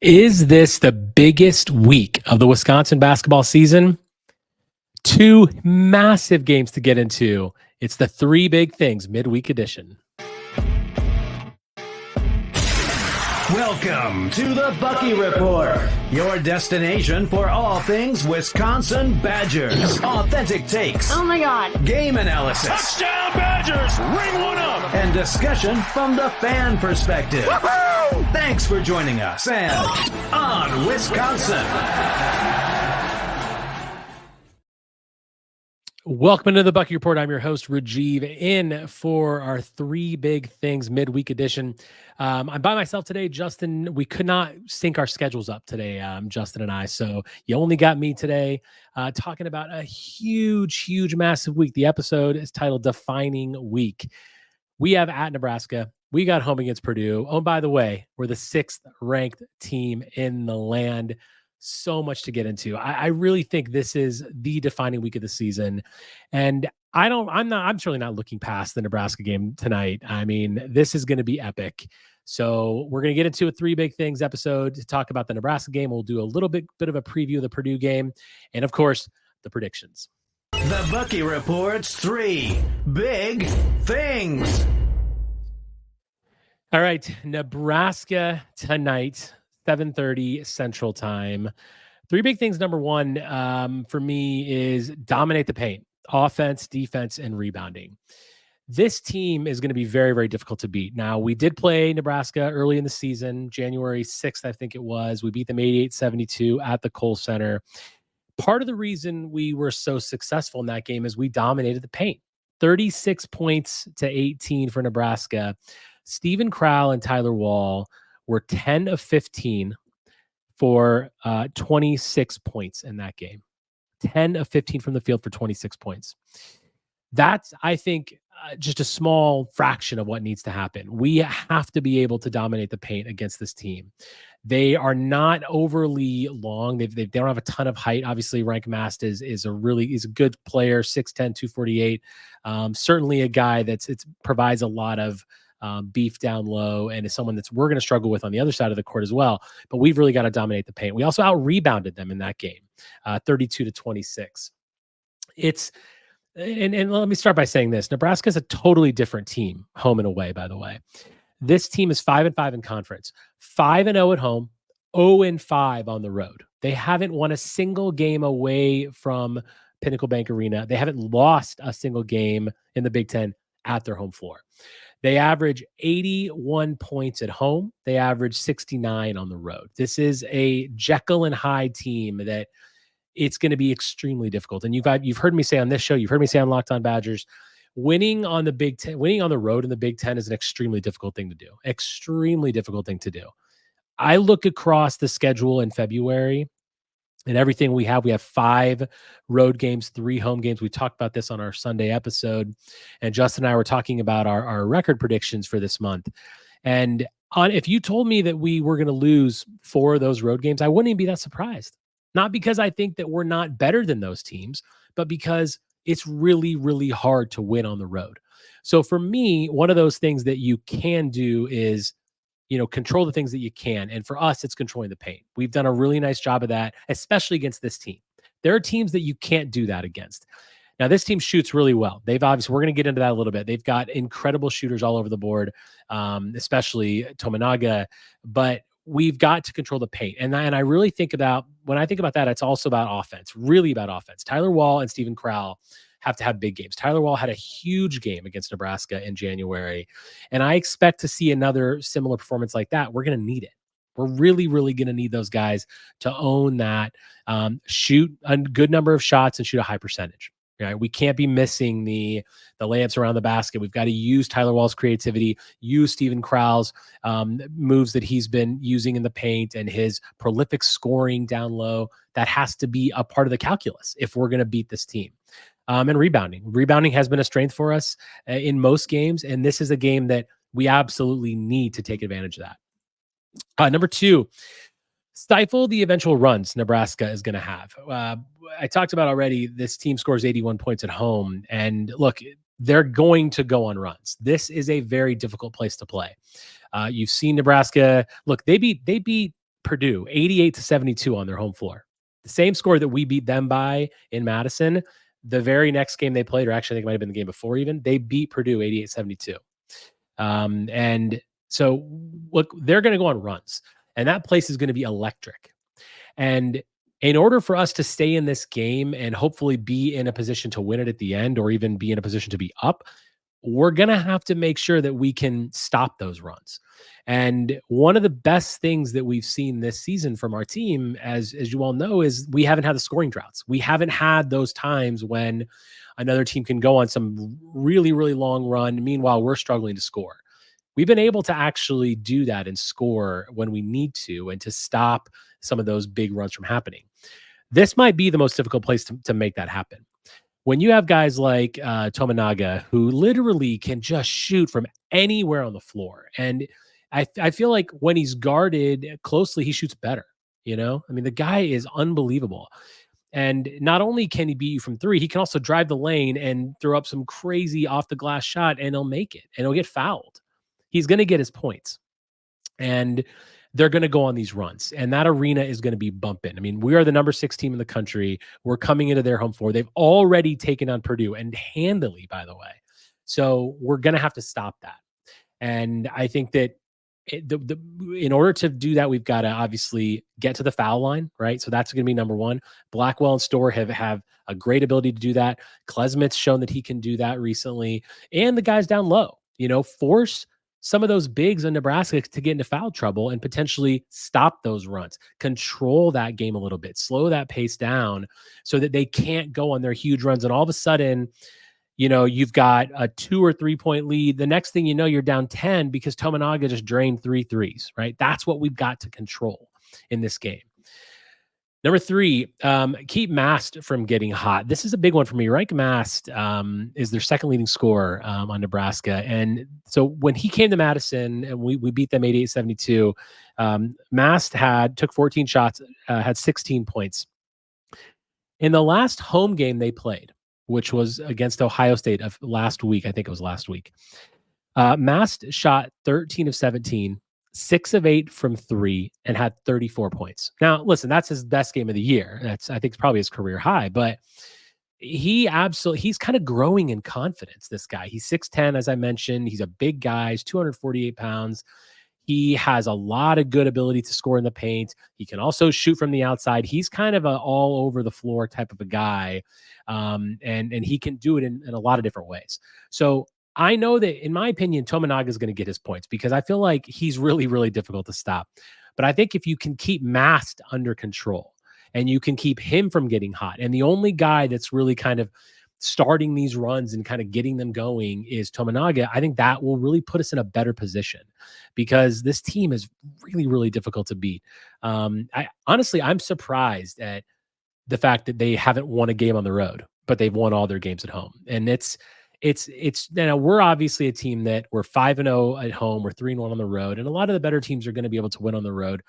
Is this the biggest week of the Wisconsin basketball season? Two massive games to get into. It's the three big things midweek edition. Welcome to the Bucky Report, your destination for all things Wisconsin Badgers. Authentic takes. Oh my God. Game analysis. Touchdown Badgers! Ring one up! And discussion from the fan perspective. Woo-hoo! Thanks for joining us and on Wisconsin. Welcome to the Bucky Report. I'm your host, Rajiv, in for our three big things midweek edition. I'm by myself today, Justin. We could not sync our schedules up today, Justin and I. So you only got me today talking about a huge, massive week. The episode is titled Defining Week. We have at Nebraska. We got home against Purdue. Oh, and by the way, we're the 6th ranked team in the land. So much to get into. I really think this is the defining week of the season. And I'm certainly not looking past the Nebraska game tonight. I mean, this is going to be epic. So we're going to get into a three big things episode to talk about the Nebraska game. We'll do a little bit of a preview of the Purdue game. And of course, the predictions. The Bucky Report's three big things. All right. Nebraska tonight. 7:30 Central Time. Three big things. Number one, for me is dominate the paint, offense, defense, and rebounding. This team is going to be very, very difficult to beat. Now, we did play Nebraska early in the season, January 6th, I think it was. We beat them 88-72 at the Kohl Center. Part of the reason we were so successful in that game is we dominated the paint. 36 points to 18 for Nebraska. Stephen Crowell and Tyler Wall were 10 of 15 for 26 points in that game. 10 of 15 from the field for 26 points. That's, I think, just a small fraction of what needs to happen. We have to be able to dominate the paint against this team. They are not overly long. They don't have a ton of height. Obviously, Rienk Mast is a good player, 6'10", 248. Certainly a guy that provides a lot of beef down low, and is someone we're going to struggle with on the other side of the court as well. But we've really got to dominate the paint. We also out-rebounded them in that game, 32-26. And let me start by saying this. Nebraska is a totally different team, home and away, by the way. This team is 5-5 in conference, 5-0 at home, 0-5 on the road. They haven't won a single game away from Pinnacle Bank Arena. They haven't lost a single game in the Big Ten at their home floor. They average 81 points at home. They average 69 on the road. This is a Jekyll and Hyde team that it's going to be extremely difficult. And you've heard me say on this show, you've heard me say on Locked On Badgers, winning on the Big Ten, winning on the road in the Big Ten is an extremely difficult thing to do. Extremely difficult thing to do. I look across the schedule in February and everything we have 5 road games, 3 home games. We talked about this on our Sunday episode, and Justin and I were talking about our record predictions for this month. And if you told me that we were going to lose 4 of those road games, I wouldn't even be that surprised. Not because I think that we're not better than those teams, but because it's really, really hard to win on the road. So for me, one of those things that you can do is, control the things that you can. And for us, it's controlling the paint. We've done a really nice job of that, especially against this team. There are teams that you can't do that against. Now, this team shoots really well. We're going to get into that a little bit. They've got incredible shooters all over the board, especially Tominaga, but we've got to control the paint. And I really when I think about that, it's also about offense, really about offense. Tyler Wall and Stephen Crowell have to have big games. Tyler Wall had a huge game against Nebraska in January, and I expect to see another similar performance like that. We're going to need it. We're really, really going to need those guys to own that, shoot a good number of shots and shoot a high percentage. Right? We can't be missing the layups around the basket. We've got to use Tyler Wall's creativity, use Stephen Crowell's moves that he's been using in the paint, and his prolific scoring down low. That has to be a part of the calculus if we're going to beat this team. And rebounding. Rebounding has been a strength for us in most games, and this is a game that we absolutely need to take advantage of that. Number 2, stifle the eventual runs Nebraska is going to have. I talked about already, this team scores 81 points at home, and look, they're going to go on runs. This is a very difficult place to play. You've seen Nebraska. Look, they beat Purdue 88-72 on their home floor. The same score that we beat them by in Madison. The very next game they played, or actually I think it might have been the game before even, they beat Purdue 88-72. And so look, they're going to go on runs, and that place is going to be electric. And in order for us to stay in this game and hopefully be in a position to win it at the end, or even be in a position to be up, we're going to have to make sure that we can stop those runs. And one of the best things that we've seen this season from our team, as you all know, is we haven't had the scoring droughts. We haven't had those times when another team can go on some really, really long run. Meanwhile, we're struggling to score. We've been able to actually do that and score when we need to, and to stop some of those big runs from happening. This might be the most difficult place to make that happen. When you have guys like Tominaga, who literally can just shoot from anywhere on the floor. And I feel like when he's guarded closely, he shoots better. I mean, the guy is unbelievable. And not only can he beat you from three, he can also drive the lane and throw up some crazy off the glass shot, and he'll make it, and he'll get fouled. He's going to get his points. And they're going to go on these runs, and that arena is going to be bumping. I mean, we are the number 6 team in the country. We're coming into their home floor. They've already taken on Purdue, and handily, by the way. So we're going to have to stop that. And I think that in order to do that, we've got to obviously get to the foul line, right? So that's going to be number one. Blackwell and Storr have a great ability to do that. Klesmit's shown that he can do that recently. And the guys down low, force some of those bigs in Nebraska to get into foul trouble and potentially stop those runs, control that game a little bit, slow that pace down so that they can't go on their huge runs. And all of a sudden, you've got a 2 or 3 point lead. The next thing you know, you're down 10 because Tominaga just drained 3 threes, right? That's what we've got to control in this game. Number 3, keep Mast from getting hot. This is a big one for me. Rienk Mast is their second leading scorer on Nebraska. And so when he came to Madison and we beat them 88-72, Mast took 14 shots, had 16 points. In the last home game they played, which was against Ohio State of last week, I think it was last week, Mast shot 13 of 17, 6 of 8 from 3, and had 34 points. Now, listen, that's his best game of the year. I think it's probably his career high, but he's kind of growing in confidence, this guy. He's 6'10", as I mentioned. He's a big guy. He's 248 pounds. He has a lot of good ability to score in the paint. He can also shoot from the outside. He's kind of an all over the floor type of a guy. And he can do it in a lot of different ways. So I know that, in my opinion, Tominaga is going to get his points because I feel like he's really, really difficult to stop. But I think if you can keep Mast under control and you can keep him from getting hot, and the only guy that's really kind of starting these runs and kind of getting them going is Tominaga, I think that will really put us in a better position because this team is really, really difficult to beat. I'm surprised at the fact that they haven't won a game on the road, but they've won all their games at home. And it's we're obviously a team that we're 5-0 at home. We're 3-1 on the road. And a lot of the better teams are going to be able to win on the road.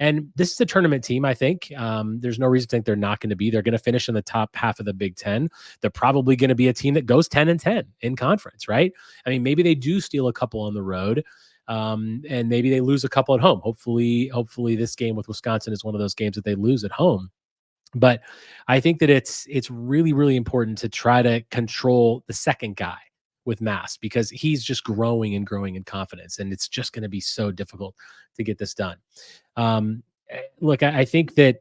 And this is a tournament team, I think. There's no reason to think they're not going to be. They're going to finish in the top half of the Big Ten. They're probably going to be a team that goes 10-10 in conference, right? I mean, maybe they do steal a couple on the road. And maybe they lose a couple at home. Hopefully this game with Wisconsin is one of those games that they lose at home. But I think that it's really, really important to try to control the second guy with Mast because he's just growing and growing in confidence, and it's just going to be so difficult to get this done. Look, I think that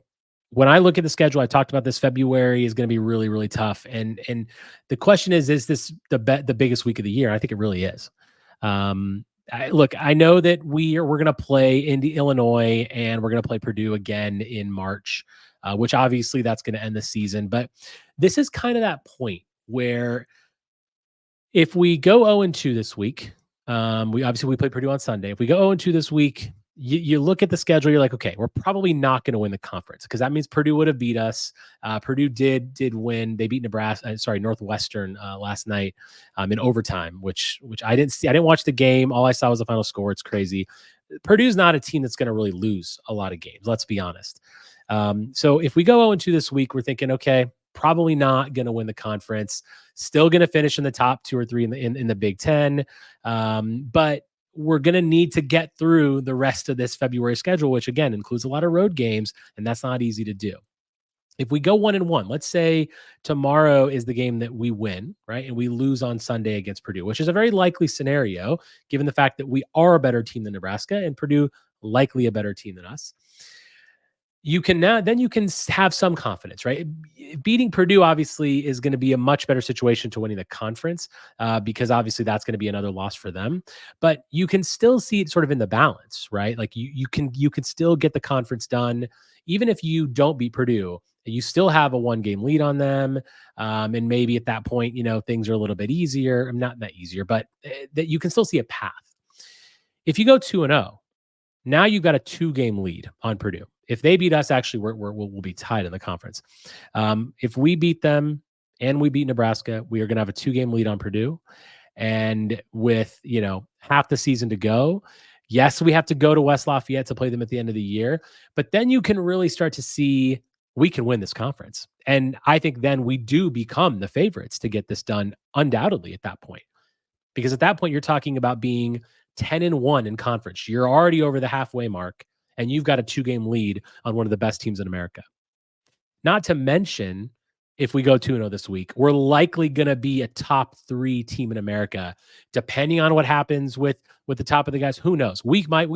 when I look at the schedule, I talked about this, February is going to be really, really tough. And the question is this the biggest week of the year? I think it really is. I know that we're going to play Illinois and we're going to play Purdue again in March. Which obviously that's going to end the season. But this is kind of that point where if we go 0-2 this week, we play Purdue on Sunday. If we go 0-2 this week, you look at the schedule, you're like, okay, we're probably not going to win the conference because that means Purdue would have beat us. Purdue did win. They beat Northwestern last night in overtime, which I didn't see. I didn't watch the game. All I saw was the final score. It's crazy. Purdue's not a team that's going to really lose a lot of games. Let's be honest. So if we go 0-2 this week, we're thinking, okay, probably not going to win the conference, still going to finish in the top 2 or 3 in the Big Ten. But we're going to need to get through the rest of this February schedule, which again includes a lot of road games, and that's not easy to do. If we go 1-1, let's say tomorrow is the game that we win, right? And we lose on Sunday against Purdue, which is a very likely scenario, given the fact that we are a better team than Nebraska and Purdue likely a better team than us. You can have some confidence, right? Beating Purdue obviously is going to be a much better situation to winning the conference because obviously that's going to be another loss for them. But you can still see it sort of in the balance, right? Like you can still get the conference done even if you don't beat Purdue. You still have a 1-game lead on them, and maybe at that point, things are a little bit easier. Not that easier, but that you can still see a path. If you go 2-0, now you've got a 2-game lead on Purdue. If they beat us, actually, we'll be tied in the conference. If we beat them and we beat Nebraska, we are going to have a 2-game lead on Purdue. And with, half the season to go, yes, we have to go to West Lafayette to play them at the end of the year. But then you can really start to see we can win this conference. And I think then we do become the favorites to get this done undoubtedly at that point. Because at that point, you're talking about being 10-1 in conference. You're already over the halfway mark, and you've got a 2-game lead on one of the best teams in America. Not to mention, if we go 2-0 this week, we're likely going to be a top 3 team in America, depending on what happens with the top of the guys. Who knows? We might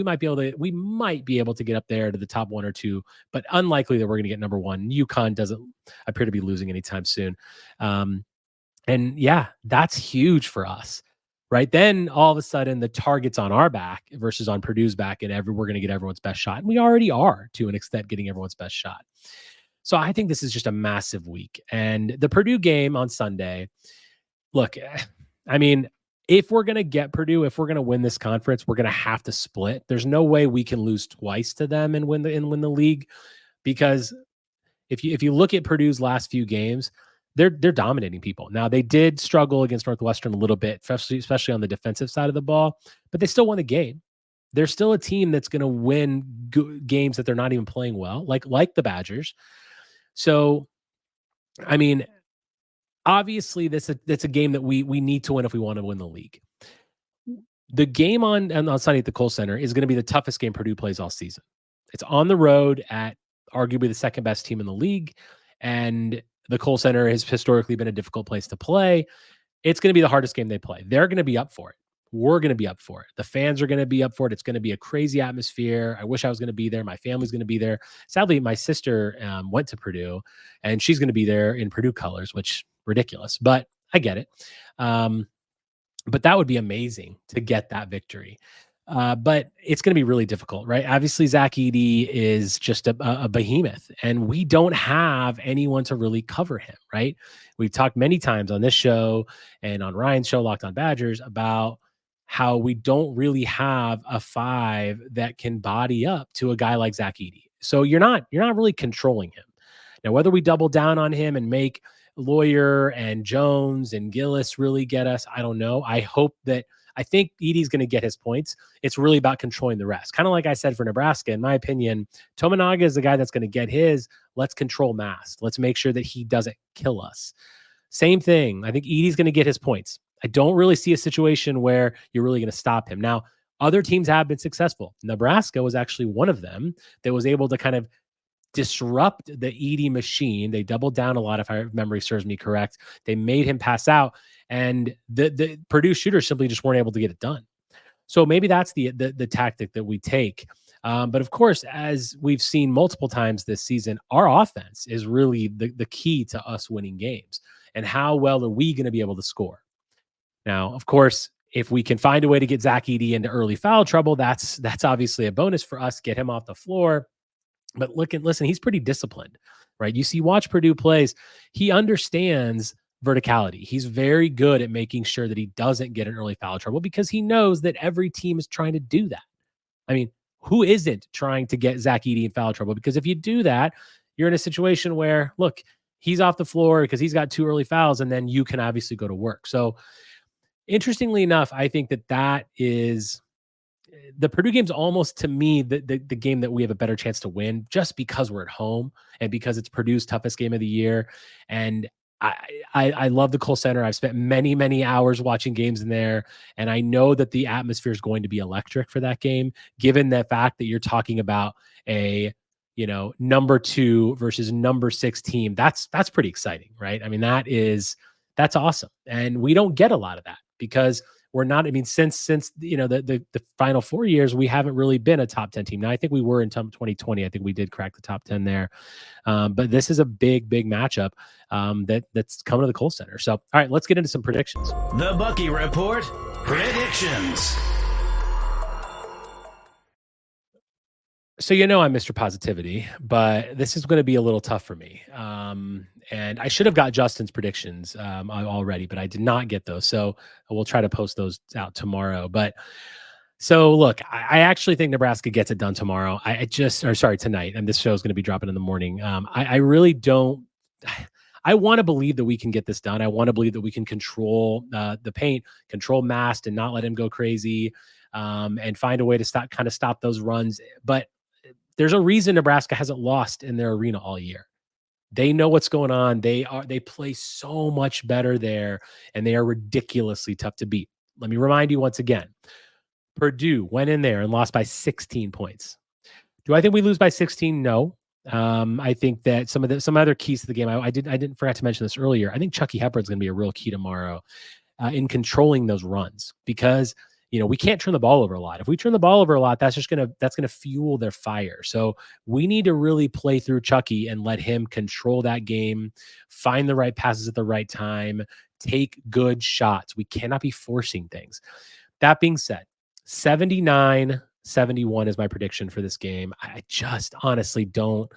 be able to get up there to the top 1 or 2, but unlikely that we're going to get number 1. UConn doesn't appear to be losing anytime soon. And yeah, that's huge for us. Right then, all of a sudden, the target's on our back versus on Purdue's back, and we're going to get everyone's best shot. And we already are, to an extent, getting everyone's best shot. So I think this is just a massive week. And the Purdue game on Sunday, look, I mean, if we're going to get Purdue, if we're going to win this conference, we're going to have to split. There's no way we can lose twice to them and win the league, because if you look at Purdue's last few games, they're dominating people. Now, they did struggle against Northwestern a little bit, especially on the defensive side of the ball, but they still won the game. They're still a team that's going to win games that they're not even playing well, like the Badgers. So, I mean, obviously, that's a game that we need to win if we want to win the league. The game on Sunday at the Kohl Center is going to be the toughest game Purdue plays all season. It's on the road at arguably the second best team in the league, and the Kohl Center has historically been a difficult place to play. It's going to be the hardest game they play. They're going to be up for it. We're going to be up for it. The fans are going to be up for it. It's going to be a crazy atmosphere. I wish I was going to be there. My family's going to be there. Sadly, my sister went to Purdue, and she's going to be there in Purdue colors, which ridiculous, but I get it. But that would be amazing to get that victory. But it's going to be really difficult, right? Obviously, Zach Edey is just a behemoth, and we don't have anyone to really cover him, right? We've talked many times on this show and on Ryan's show, Locked on Badgers, about how we don't really have a 5 that can body up to a guy like Zach Edey. So you're not really controlling him. Now, whether we double down on him and make Lawyer and Jones and Gillis really get us, I don't know. I think Edey's going to get his points. It's really about controlling the rest. Kind of like I said for Nebraska, in my opinion, Tominaga is the guy that's going to get his. Let's control Mast. Let's make sure that he doesn't kill us. Same thing. I think Edey's going to get his points. I don't really see a situation where you're really going to stop him. Now, other teams have been successful. Nebraska was actually one of them that was able to kind of disrupt the Edey machine. They doubled down a lot, if my memory serves me correct. They made him pass out, and the Purdue shooters simply just weren't able to get it done. So maybe that's the tactic that we take. But of course, as we've seen multiple times this season, our offense is really the key to us winning games. And how well are we going to be able to score? Now, of course, if we can find a way to get Zach Edey into early foul trouble, that's obviously a bonus for us. Get him off the floor. But listen, he's pretty disciplined, right? Watch Purdue plays. He understands verticality. He's very good at making sure that he doesn't get in early foul trouble because he knows that every team is trying to do that. I mean, who isn't trying to get Zach Edey in foul trouble? Because if you do that, you're in a situation where, look, he's off the floor because he's got 2 early fouls, and then you can obviously go to work. So interestingly enough, I think that is the Purdue game's almost, to me, the game that we have a better chance to win just because we're at home and because it's Purdue's toughest game of the year. And I love the Kohl Center. I've spent many, many hours watching games in there, and I know that the atmosphere is going to be electric for that game, given the fact that you're talking about a number 2 versus number 6 team. That's pretty exciting, right? I mean, that's awesome, and we don't get a lot of that because we're not. I mean, since the final 4 years, we haven't really been a top 10 team. Now, I think we were in 2020. I think we did crack the top 10 there. But this is a big matchup that's coming to the Kohl Center. So, all right, let's get into some predictions. The Bucky Report predictions. So I'm Mr. Positivity, but this is going to be a little tough for me. And I should have got Justin's predictions already, but I did not get those. So we'll try to post those out tomorrow. But so look, I actually think Nebraska gets it done tomorrow. Tonight. And this show is going to be dropping in the morning. I really don't. I want to believe that we can get this done. I want to believe that we can control the paint, control Mast, and not let him go crazy, and find a way to stop those runs. But there's a reason Nebraska hasn't lost in their arena all year. They know what's going on. They play so much better there, and they are ridiculously tough to beat. Let me remind you once again. Purdue went in there and lost by 16 points. Do I think we lose by 16? No. I think that some other keys to the game. I didn't forget to mention this earlier. I think Chucky Hepburn is going to be a real key tomorrow in controlling those runs because we can't turn the ball over a lot. If we turn the ball over a lot, that's gonna fuel their fire. So we need to really play through Chucky and let him control that game, find the right passes at the right time, take good shots. We cannot be forcing things. That being said, 79-71 is my prediction for this game. I just honestly don't.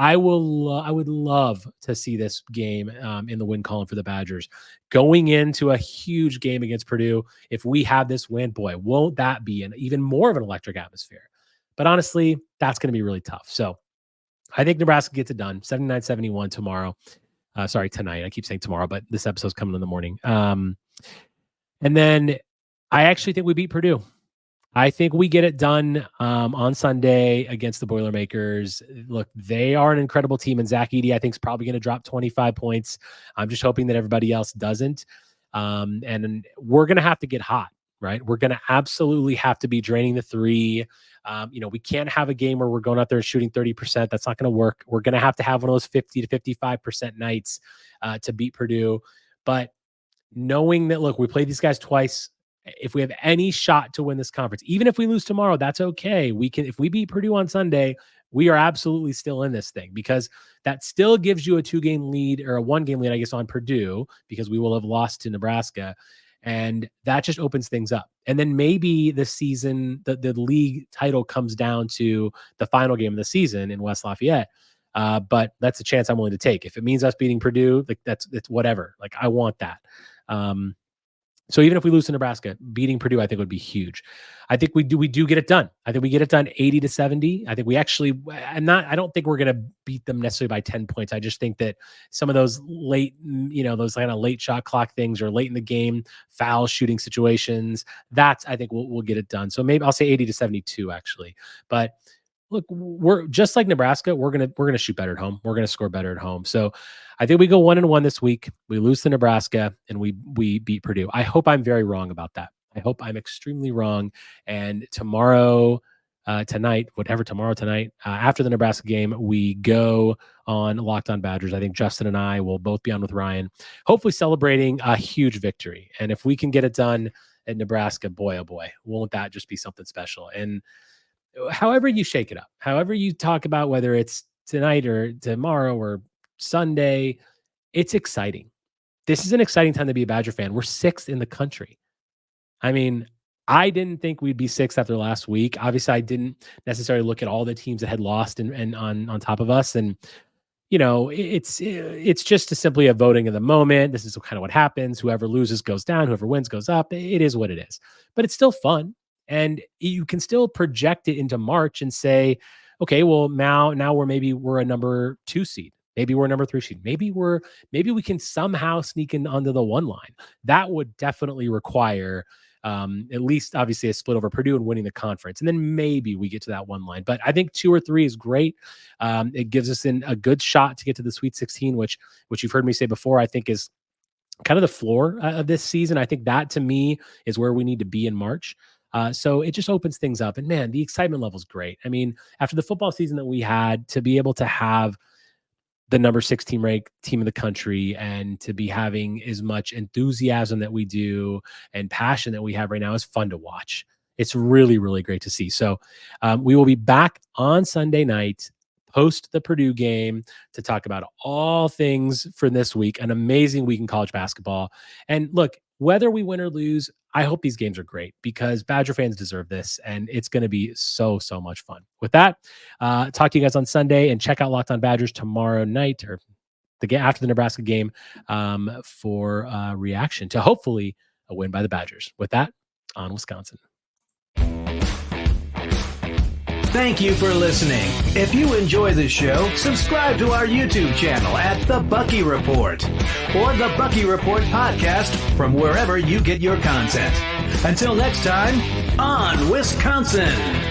I would love to see this game in the win column for the Badgers going into a huge game against Purdue. If we have this win, boy, won't that be even more of an electric atmosphere? But honestly, that's going to be really tough. So I think Nebraska gets it done. 79-71 tomorrow. Tonight. I keep saying tomorrow, but this episode's coming in the morning. And then I actually think we beat Purdue. I think we get it done on Sunday against the Boilermakers. Look, they are an incredible team, and Zach Edey, I think, is probably going to drop 25 points. I'm just hoping that everybody else doesn't. And we're going to have to get hot, right? We're going to absolutely have to be draining the three. We can't have a game where we're going out there and shooting 30%. That's not going to work. We're going to have one of those 50 to 55% nights to beat Purdue. But knowing that, look, we played these guys twice. If we have any shot to win this conference, even if we lose tomorrow, that's okay. If we beat Purdue on Sunday, we are absolutely still in this thing because that still gives you a 2-game lead or a 1-game lead, I guess, on Purdue because we will have lost to Nebraska. And that just opens things up. And then maybe this season, the league title comes down to the final game of the season in West Lafayette. But that's a chance I'm willing to take. If it means us beating Purdue, it's whatever. I want that. So even if we lose to Nebraska, beating Purdue, I think would be huge. I think we do get it done. I think we get it done 80-70. I think we actually, I don't think we're going to beat them necessarily by 10 points. I just think that some of those late, those kind of late shot clock things or late in the game foul shooting situations, I think we'll get it done. So maybe I'll say 80-72 actually. But look, we're just like Nebraska. We're gonna shoot better at home. We're gonna score better at home. So I think we go 1-1 this week. We lose to Nebraska and we beat Purdue. I hope I'm very wrong about that. I hope I'm extremely wrong. And tomorrow tonight, after the Nebraska game, we go on Locked On Badgers. I think Justin and I will both be on with Ryan, hopefully celebrating a huge victory. And if we can get it done at Nebraska, boy, oh boy, won't that just be something special? And however you shake it up, however you talk about whether it's tonight or tomorrow or Sunday, it's exciting. This is an exciting time to be a Badger fan. We're 6th in the country. I mean, I didn't think we'd be 6th after last week. Obviously, I didn't necessarily look at all the teams that had lost and on top of us. And, it's just simply a voting in the moment. This is kind of what happens. Whoever loses goes down. Whoever wins goes up. It is what it is. But it's still fun. And you can still project it into March and say, okay, well, now we're a number 2 seed. Maybe we're a number 3 seed. Maybe we can somehow sneak in under the 1 line. That would definitely require At least obviously a split over Purdue and winning the conference. And then maybe we get to that one line. But I think 2 or 3 is great. It gives us a good shot to get to the Sweet 16, which you've heard me say before, I think is kind of the floor of this season. I think that to me is where we need to be in March. So it just opens things up. And man, the excitement level is great. I mean, after the football season that we had, to be able to have the number 16 ranked team in the country and to be having as much enthusiasm that we do and passion that we have right now is fun to watch. It's really, really great to see. So we will be back on Sunday night post the Purdue game to talk about all things for this week, an amazing week in college basketball. And look, whether we win or lose, I hope these games are great because Badger fans deserve this, and it's going to be so much fun. With that, talk to you guys on Sunday, and check out Locked On Badgers tomorrow night or after the Nebraska game for reaction to hopefully a win by the Badgers. With that, on Wisconsin. Thank you for listening. If you enjoy the show, subscribe to our YouTube channel at The Bucky Report or The Bucky Report Podcast from wherever you get your content. Until next time, on Wisconsin.